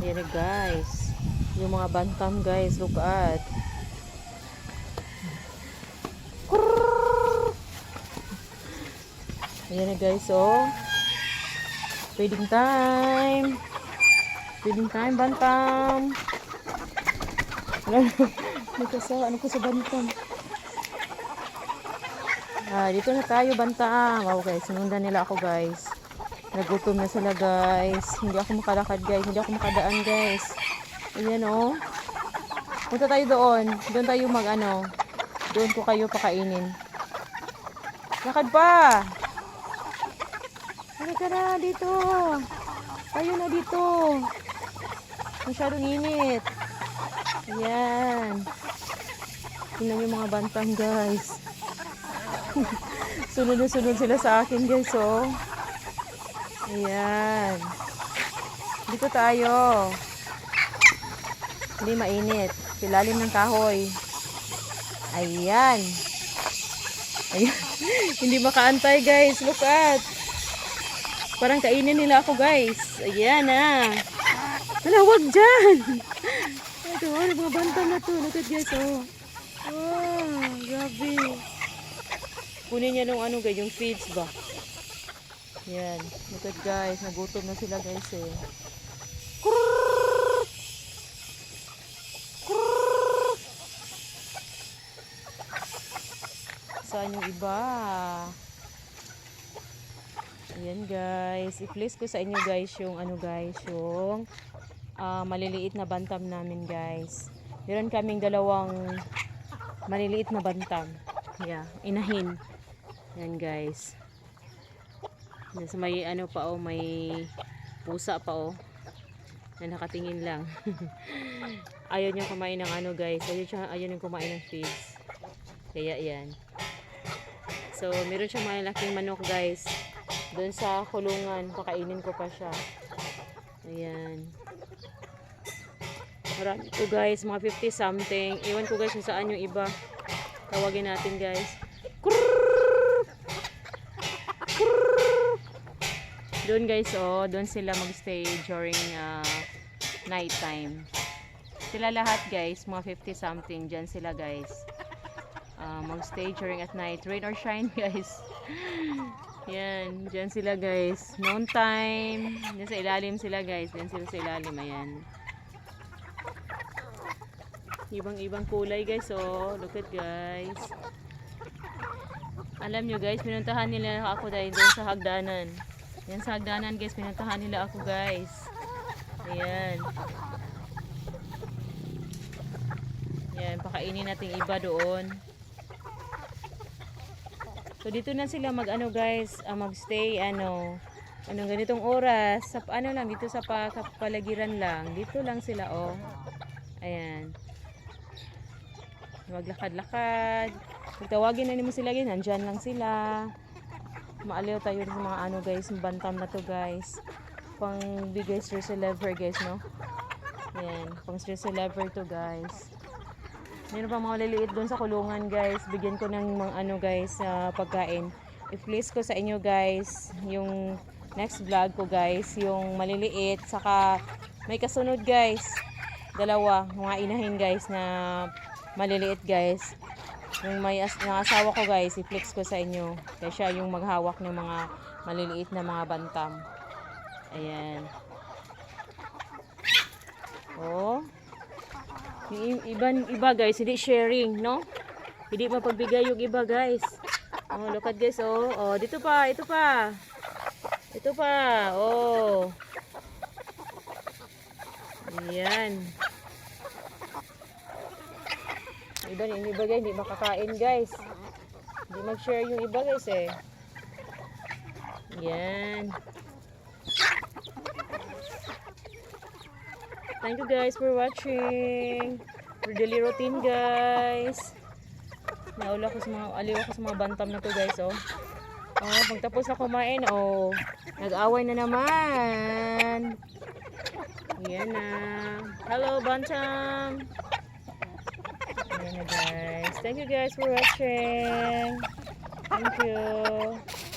Ayan na guys. Yung mga bantam guys. Look at. Ayan na guys, oh. Feeding time. Feeding time, bantam. Ano ko sa bantam? Dito na tayo, bantam. Okay, sinundan nila ako guys. Nagutom na sila guys. Hindi ako makalakad guys. Hindi ako makadaan guys. Ayan, oh. Punta tayo doon. Doon tayo doon ko kayo pakainin. Lakad pa! Halika na dito. Tayo na dito. Masyadong init. Ayan. Tingnan yung mga bantam guys. Sunod na sunod sila sa akin guys, oh. Ayan. Dito tayo. Hindi mainit. Silalim ng kahoy. Ayan. Ayan. Hindi makaantay guys. Look at. Parang kainin nila ako guys. Ayan na. Wag dyan. Ito, mga bantam na to. Look at guys, oh. Oh, grabe. Kunin niya nung guys, yung feeds ba. Ayan. Look at guys. Nagutom na sila guys eh. Saan yung iba? Ayan guys, i-place ko sa inyo guys yung yung maliliit na bantam namin guys. Meron kaming dalawang maliliit na bantam. Yeah, inahin. Ayan guys. Nasa may pa oh, may pusa pa oh. Na nakatingin lang. Ayaw niya kumain ng guys. Ayaw niya kumain ng feeds. Kaya yan. So, meron siyang malaking manok guys. Doon sa kulungan, pakainin ko pa siya. Ayan. Marami ko guys, mga 50 something. Iwan ko guys kung saan yung iba. Tawagin natin guys. Doon guys, oh, doon sila magstay during night time. Sila lahat guys, mga 50 something. Diyan sila guys. Magstay during at night. Rain or shine guys. Yan, dyan sila guys. Noon time. Dyan sa ilalim sila guys. Dyan sila sa ilalim. Ayan. Ibang kulay guys. Oh, look at guys. Alam nyo guys, pinuntahan nila ako dahil doon sa hagdanan. Yan sa hagdanan guys, pinuntahan nila ako guys. Ayan. Yan, pakainin natin iba doon. So dito na sila guys, magstay ganitong oras sa lang dito sa kapaligiran lang. Dito lang sila oh. Ayan. Maglakad-lakad. Tawagin na mo sila ganyan, nandiyan lang sila. Maaliw tayo sa mga guys, bantam na to guys. Pang bigay stress lever guys, no. Ayan, pang stress lever to guys. Meron pa mga liliit doon sa kulungan guys. Bigyan ko ng mga guys pagkain. I-place ko sa inyo guys yung next vlog ko guys. Yung maliliit. Saka may kasunod guys. Dalawa. Mga inahin guys na maliliit guys. Yung may asawa ko guys. I-flex ko sa inyo. Kaya siya yung maghawak ng mga maliliit na mga bantam. Ayan. Oh. Yung iba guys, hindi sharing, no? Hindi mapagbigay yung iba guys. Oh, look at guys, oh. Oh, dito pa, ito pa. Ito pa, oh. Ayan. Yung iba guys, hindi makakain guys. Hindi mag-share yung iba guys eh. Ayan. Thank you guys for watching. For daily routine guys. Aliw ako sa mga bantam na to guys, oh. Oh, pagtapos na kumain, oh. Nag-away na naman. Yan na. Hello bantam. Yan na guys. Thank you guys for watching. Thank you.